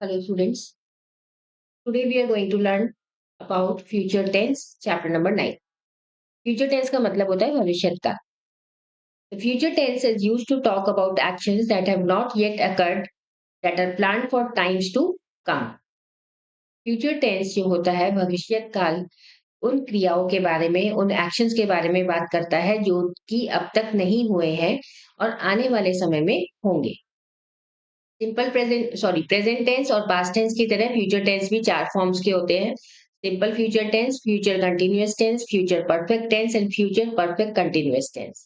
Hello students, today we are going to learn about future tense chapter number 9. Future tense का मतलब होता है भविष्य का. The future tense is used to talk about actions that have not yet occurred that are planned for times to come. Future tense जो होता है भविष्य काल उन क्रियाओं के बारे में उन एक्शंस के बारे में बात करता है जो कि अब तक नहीं हुए हैं और आने वाले समय में होंगे. प्रेजेंट टेंस और पास्ट टेंस की तरह फ्यूचर टेंस भी चार फॉर्म्स के होते हैं. Simple future tense, future continuous tense, future perfect tense and future perfect continuous tense.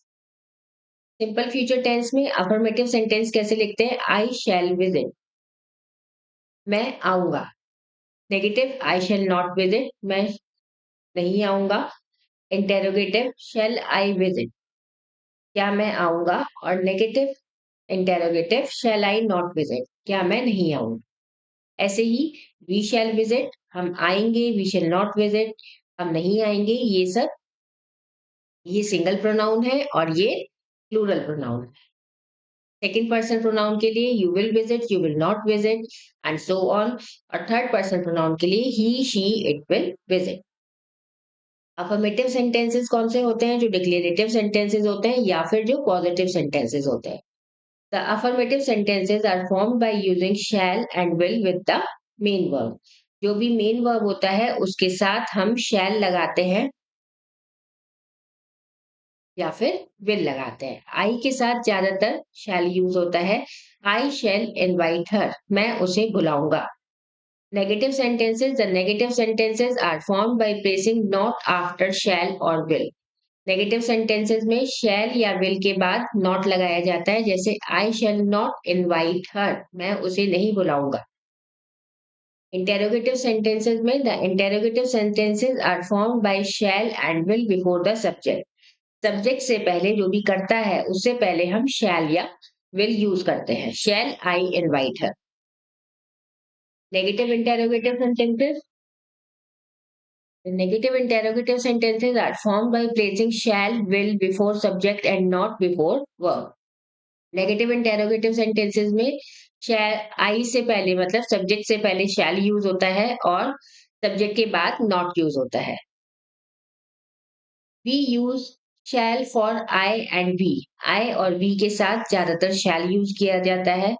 Simple future tense में अफर्मेटिव सेंटेंस कैसे लिखते हैं? आई शैल विजिट, मैं आऊंगा. Negative, I shall not visit, मैं नहीं आऊंगा. इंटेरोगेटिव, शैल आई विजिट, क्या मैं आऊंगा. और negative interrogative, shall I not visit, क्या मैं नहीं आऊंगा. ऐसे ही वी शैल विजिट, हम आएंगे. वी शैल नॉट विजिट, हम नहीं आएंगे. ये सिंगल प्रोनाउन है और ये प्लूरल प्रोनाउन है. सेकेंड पर्सन प्रोनाउन के लिए you will visit, you will not visit and so on. और थर्ड पर्सन प्रोनाउन के लिए he she it will visit. Affirmative sentences कौन से होते हैं? जो डिक्लेरेटिव सेंटेंसेस होते हैं या फिर जो पॉजिटिव सेंटेंसेस होते हैं. The affirmative sentences are formed by using shall and will with the main verb. जो भी मेन वर्ब होता है उसके साथ हम शैल लगाते हैं या फिर विल लगाते हैं. आई के साथ ज्यादातर शैल यूज होता है. आई शैल इनवाइट हर, मैं उसे बुलाऊंगा. Negative sentences, the negative sentences are formed by placing not after shall और विल. नेगेटिव सेंटेंसेस में शैल या विल के बाद नॉट लगाया जाता है. जैसे I shall not invite her, मैं उसे नहीं बुलाऊंगा. Interrogative sentences में the interrogative sentences are formed by shall and will before the subject. Subject से पहले जो भी करता है उससे पहले हम shall या will use करते हैं. Shall I invite her? Negative interrogative sentences. The negative interrogative sentences are formed by placing shall, will before subject and not before verb. Negative interrogative sentences में शैल आई से पहले मतलब सब्जेक्ट से पहले शैल यूज होता है और सब्जेक्ट के बाद नॉट यूज होता है. We use shall for I and we. I और वी के साथ ज्यादातर शैल यूज किया जाता है.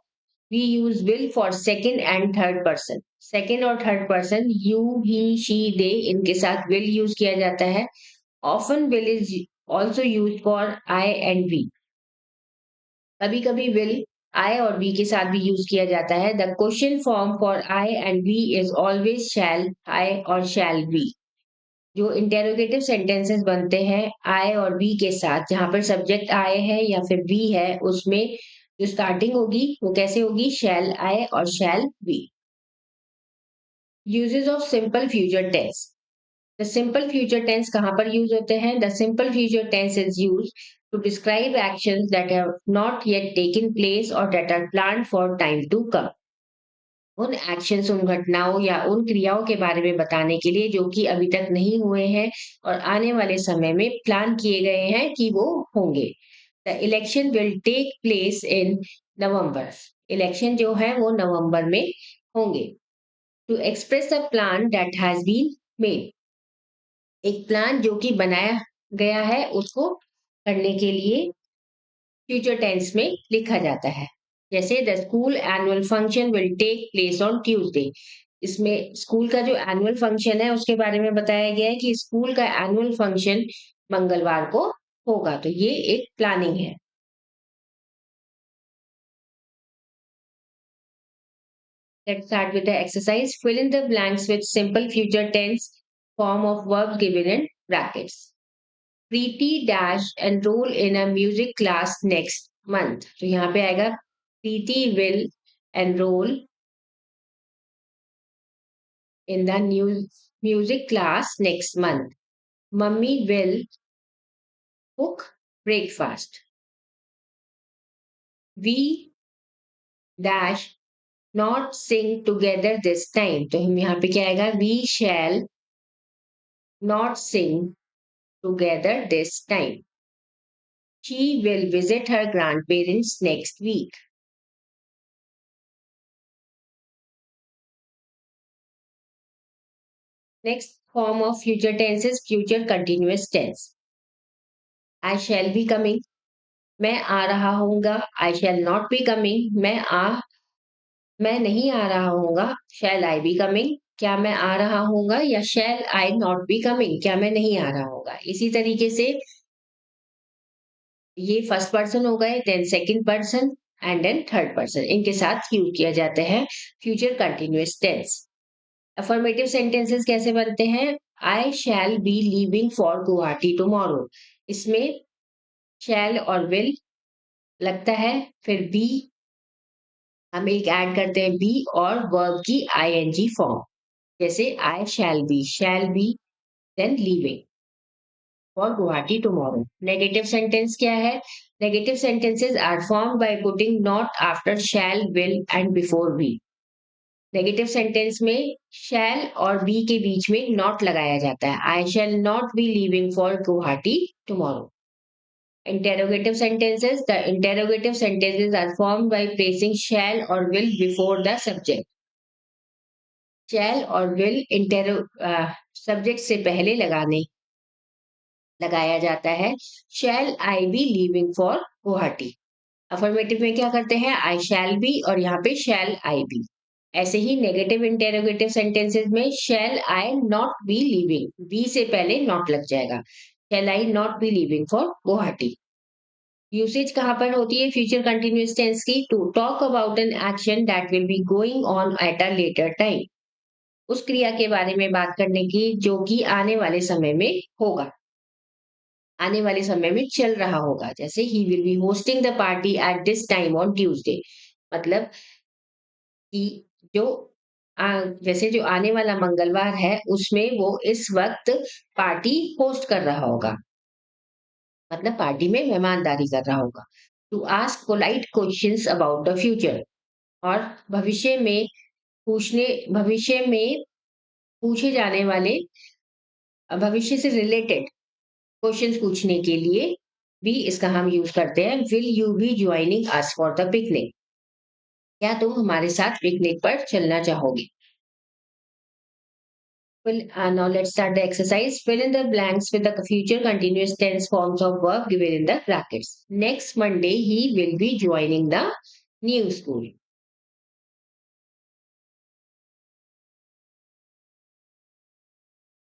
We use will for second and third person. Second और third person you, he, she, they, इनके साथ विल यूज किया जाता है. Often will is also use for I and we. कभी कभी विल आई और वी के साथ भी यूज किया जाता है. The question form for I and we is always shall I और शैल वी. जो इंटेरोगेटिव सेंटेंसेस बनते हैं आई और वी के साथ, जहां पर सब्जेक्ट आई है या फिर वी है, उसमें जो स्टार्टिंग होगी वो कैसे होगी? शैल आई और shall we. Uses of simple future tense. The simple future tense कहाँ पर यूज होते हैं? The simple future tense is use to describe actions that have not yet taken place or that are planned for time to come. उन actions, उन घटनाओं या उन क्रियाओं के बारे में बताने के लिए जो कि अभी तक नहीं हुए हैं और आने वाले समय में प्लान किए गए हैं कि वो होंगे. The election will take place in November. Election जो है वो नवंबर में होंगे. To express a plan that has been made. एक प्लान जो कि बनाया गया है उसको करने के लिए फ्यूचर टेंस में लिखा जाता है. जैसे the school annual function will take place on Tuesday. इसमें स्कूल का जो एनुअल फंक्शन है उसके बारे में बताया गया है कि स्कूल का एनुअल फंक्शन मंगलवार को होगा. तो ये एक प्लानिंग है. Let's start with the exercise. Fill in the blanks with simple future tense form of verb given in brackets. Preeti dash enroll in a music class next month. तो यहाँ पे आएगा Preeti will enroll in the new music class next month. Mummy will cook breakfast. We dash not sing together this time. तो हम यहाँ पे क्या आएगा? We shall not sing together this time. She will visit her grandparents next week. Next form of future tense is future continuous tense. I shall be coming, मैं आ रहा हूँगा। I shall not be coming, मैं नहीं आ रहा हूँगा। शैल आई be coming, क्या मैं आ रहा हूँगा, या शैल आई नॉट बी कमिंग, क्या मैं नहीं आ रहा हूँगा। इसी तरीके से ये फर्स्ट पर्सन हो गए, then second person and then third person, इनके साथ यूज किया जाता है future continuous tense. Affirmative sentences कैसे बनते हैं? I shall be leaving for Guwahati tomorrow, इसमें शैल और विल लगता है, फिर बी हम एक ऐड करते हैं बी और वर्ब की आईएनजी फॉर्म, जैसे I shall be then leaving for Guwahati tomorrow. Negative sentence क्या है? Negative sentences are formed by putting not after shall will and before be. Negative sentence में शैल और बी के बीच में नॉट लगाया जाता है। I shall not be leaving for Guwahati tomorrow. Interrogative sentences. The interrogative sentences are formed by placing shall or will before the subject. Shall और will subject से पहले लगाया जाता है। Shall I be leaving for Guwahati? Affirmative में क्या करते हैं? I shall be और यहाँ पे shall I be। ऐसे ही नेगेटिव इंटेरोगेटिव सेंटेंसेस में shall I not be leaving, be से पहले not लग जाएगा। Shall I not be leaving for Guwahati? Usage कहाँ पर होती है फ्यूचर कंटिन्यूअस टेंस की? To talk about an action that will be going on at a later time, उस क्रिया के बारे में बात करने की जो कि आने वाले समय में होगा, आने वाले समय में चल रहा होगा। जैसे he will be hosting the party at this time on Tuesday, मतलब कि जो जैसे जो आने वाला मंगलवार है उसमें वो इस वक्त पार्टी होस्ट कर रहा होगा, मतलब पार्टी में मेहमानदारी कर रहा होगा। To ask polite questions about the future, और भविष्य में पूछे जाने वाले भविष्य से रिलेटेड क्वेश्चंस पूछने के लिए भी इसका हम यूज करते हैं। Will you be joining us for the picnic, क्या तुम हमारे साथ पिकनिक पर चलना चाहोगे? Now let's start the exercise. Fill in the blanks with the future continuous tense forms of verb given in the brackets. Next Monday, he will be joining the new school.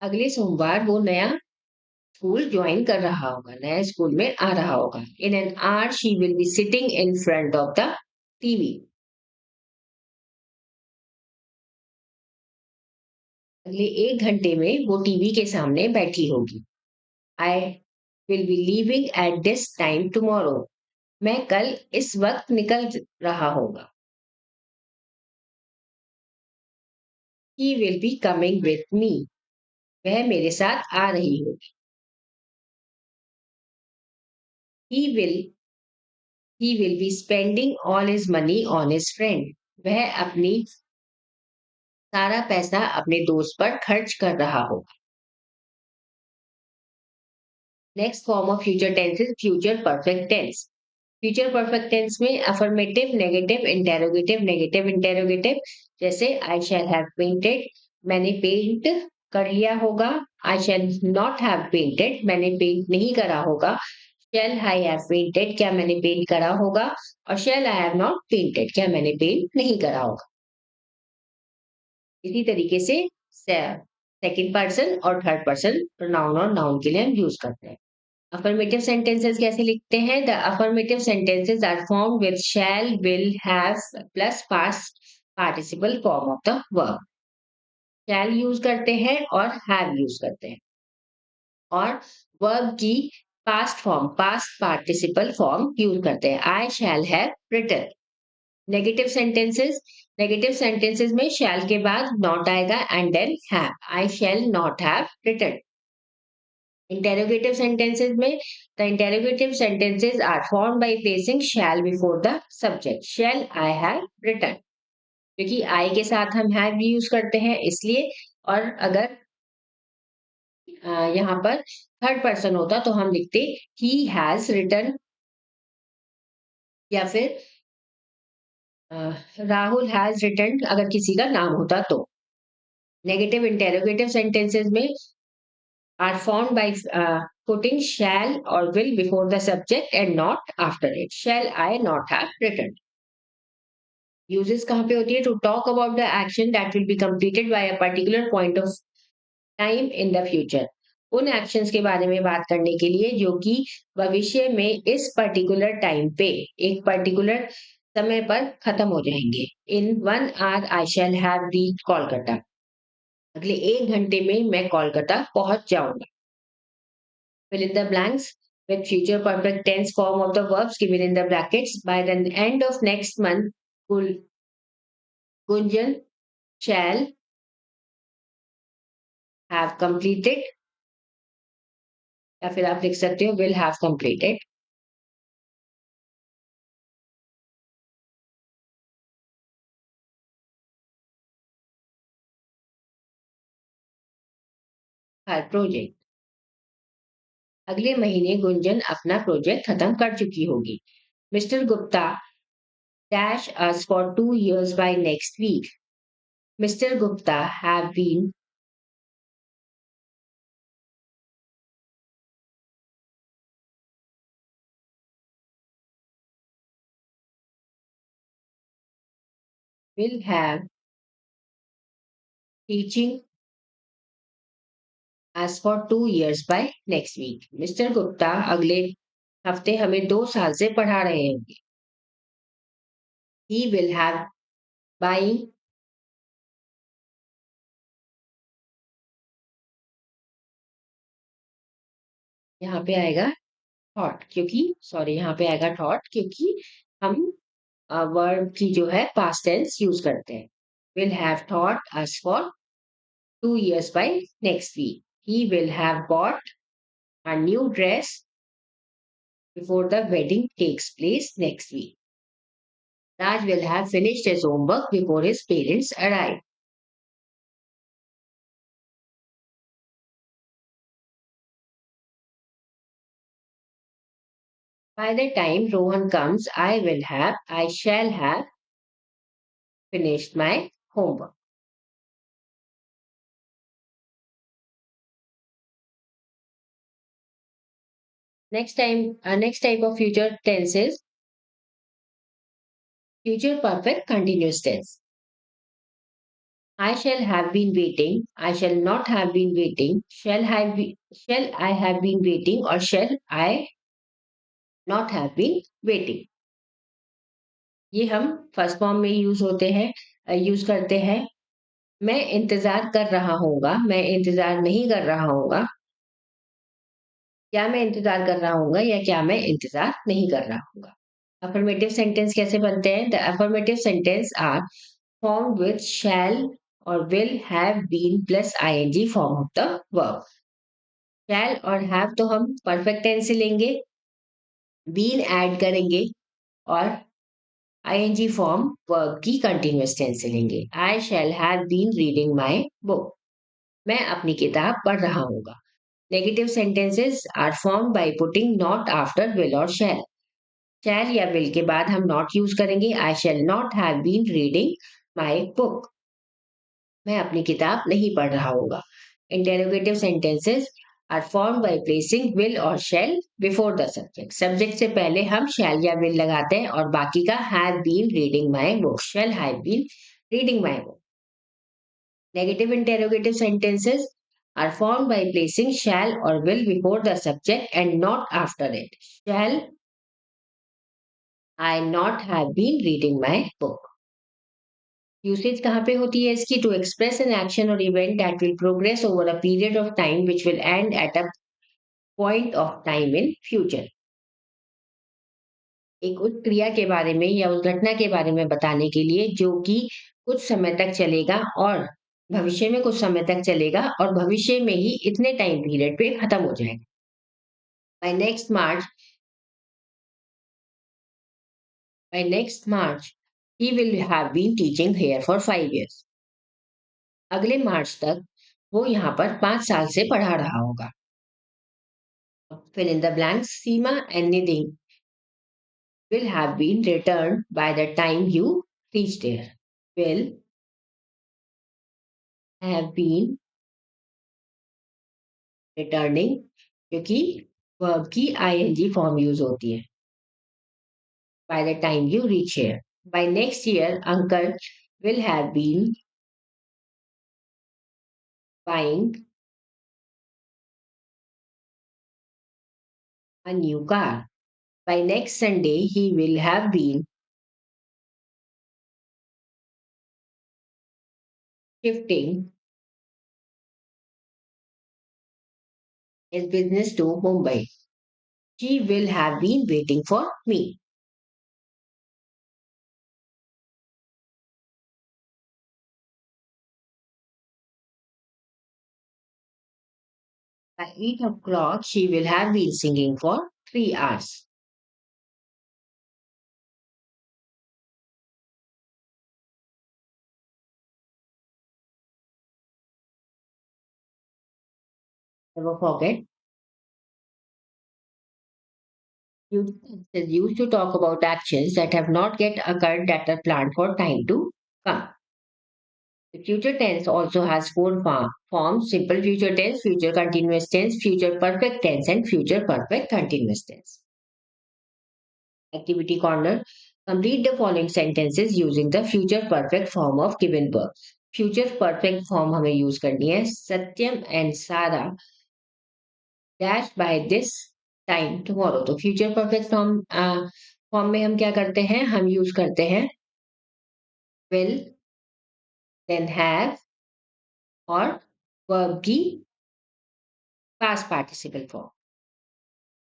अगले सोमवार वो नया school join कर रहा होगा, नया school में आ रहा होगा। In an hour, she will be sitting in front of the TV. अगले 1 घंटे में वो टीवी के सामने बैठी होगी। I will be leaving at this time tomorrow. मैं कल इस वक्त निकल रहा होगा। He will be coming with me. वह मेरे साथ आ रही होगी। He will he will be spending all his money on his friend. वह अपनी सारा पैसा अपने दोस्त पर खर्च कर रहा होगा। Next form of future tense is future perfect tense. Future perfect tense में अफर्मेटिव, नेगेटिव इंटेरोगेटिव, जैसे आई शैल हैव पेंटेड, मैंने पेंट कर लिया होगा। I shall not have painted, मैंने पेंट नहीं करा होगा। शैल आई हैव पेंटेड, क्या मैंने पेंट करा होगा। और शैल आई हैव नॉट पेंटेड, क्या मैंने पेंट नहीं करा होगा। इसी तरीके से सेकंड पर्सन और थर्ड पर्सन प्रोनाउन और नाउन के लिए हम यूज करते हैं। अफर्मेटिव सेंटेंसेस कैसे लिखते हैं? The affirmative sentences are formed with shall, will, have plus past participle form of the verb. Shall use करते हैं और हैव यूज करते हैं, और वर्ब की पास्ट पार्टिसिपल फॉर्म यूज करते हैं। I shall have written. Negative sentences में शैल के बाद नॉट आएगा and then have. I shall not have written. Interrogative sentences में the interrogative sentences are formed by placing shall before the subject. Shall I have written? क्योंकि I के साथ हम have use करते हैं इसलिए, और अगर यहाँ पर थर्ड पर्सन होता तो हम लिखते he has written, या फिर राहुल हैज रिटन अगर किसी का नाम होता तो। नेगेटिव इंटेरोगेटिव सेंटेंसेस में are formed by putting shall or will before the subject and not after it. Shall I not have written? Uses कहाँ पे होती है? To talk about the action that will be completed by a particular point of time in the future. उन actions के बारे में बात करने के लिए जो कि भविष्य में इस पर्टिकुलर टाइम पे एक पर्टिकुलर समय पर खत्म हो जाएंगे. इन 1 hour I shall have reach Kolkata. अगले 1 घंटे में मैं कोलकाता पहुंच जाऊंगा. Fill in the blanks with future perfect tense form of the verbs given in the brackets. By the end of next month, Gunjan shall have completed या फिर आप लिख सकते हो will have completed. Her project. अगले महीने गुंजन अपना project खत्म कर चुकी होगी. Mister Gupta dash us for 2 years by next week. Mr. Gupta have been will have teaching as for 2 years by next week. Mr. Gupta अगले हफ्ते हमें 2 साल से पढ़ा रहे होंगे. He will have buying यहाँ पे आएगा थॉट क्योंकि सॉरी यहाँ पे आएगा थॉट क्योंकि हम वर्ब की जो है पास्ट टेंस यूज करते हैं. Will have thought us for 2 years by next week. He will have bought a new dress before the wedding takes place next week. Raj will have finished his homework before his parents arrive. By the time Rohan comes, I shall have finished my homework. Next type of future tense is future perfect continuous tense. I shall have been waiting. I shall not have been waiting. Shall I have been waiting or shall I not have been waiting? ये हम first form में use करते हैं. मैं इंतजार कर रहा हूँगा. मैं इंतजार नहीं कर रहा हूँगा. क्या मैं इंतजार कर रहा हूँगा या क्या मैं इंतजार नहीं कर रहा हूँगा. अफर्मेटिव सेंटेंस कैसे बनते हैं? The affirmative sentence are formed with shall or will have been plus ing form of the verb. Shall और have तो हम perfect tense से लेंगे, been add करेंगे और ing form verb की continuous tense से लेंगे. I shall have been reading my book. मैं अपनी किताब पढ़ रहा हूँगा. Negative sentences are formed by putting not after will or shall. Shall या will के बाद हम not use करेंगे. I shall not have been reading my book. मैं अपनी किताब नहीं पढ़ रहा हूँगा. Interrogative sentences are formed by placing will or shall before the subject. Subject से पहले हम shall या will लगाते हैं और बाकी का have been reading my book. Shall have been reading my book. Negative interrogative sentences are formed by placing shall or will before the subject and not after it. Shall I not have been reading my book? Usage कहाँ पे होती है इसकी? To express an action और event that will progress over a period of time which will and at a point of time in future. एक उस क्रिया के बारे में या उस घटना के बारे में बताने के लिए जो कि कुछ समय तक चलेगा और भविष्य में कुछ समय तक चलेगा और भविष्य में ही इतने टाइम पीरियड पे खत्म हो जाएगा. By next March he will have been teaching here for 5 years. अगले मार्च तक वो यहाँ पर 5 साल से पढ़ा रहा होगा. Fill in the blanks. Seema and Nidhi will have been returned by the time you reach there. Will have been returning, क्योंकि verb की ing form use होती है. By the time you reach here. By next year, uncle will have been buying a new car. By next Sunday, he will have been shifting his business to Mumbai. She will have been waiting for me. By 8 o'clock, she will have been singing for 3 hours. Never forget, future tense is used to talk about actions that have not yet occurred that are planned for time to come. The future tense also has four forms: simple future tense, future continuous tense, future perfect tense, and future perfect continuous tense. Activity corner. Complete the following sentences using the future perfect form of given verb. Future perfect form हमें use करनी है. Satyam and Sara dash by this time tomorrow. तो future perfect form में हम क्या करते हैं? हम use करते हैं will, then have और verb की past participle form.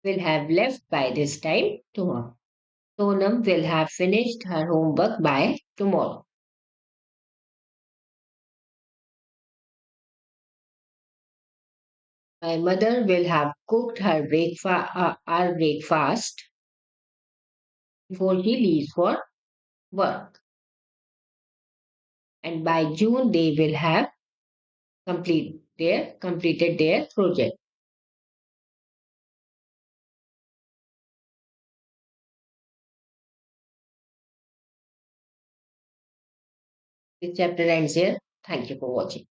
Will have left by this time tomorrow. Sonam will have finished her homework by tomorrow. My mother will have cooked our breakfast before she leaves for work. And by June, they will have completed their project. This chapter ends here. Thank you for watching.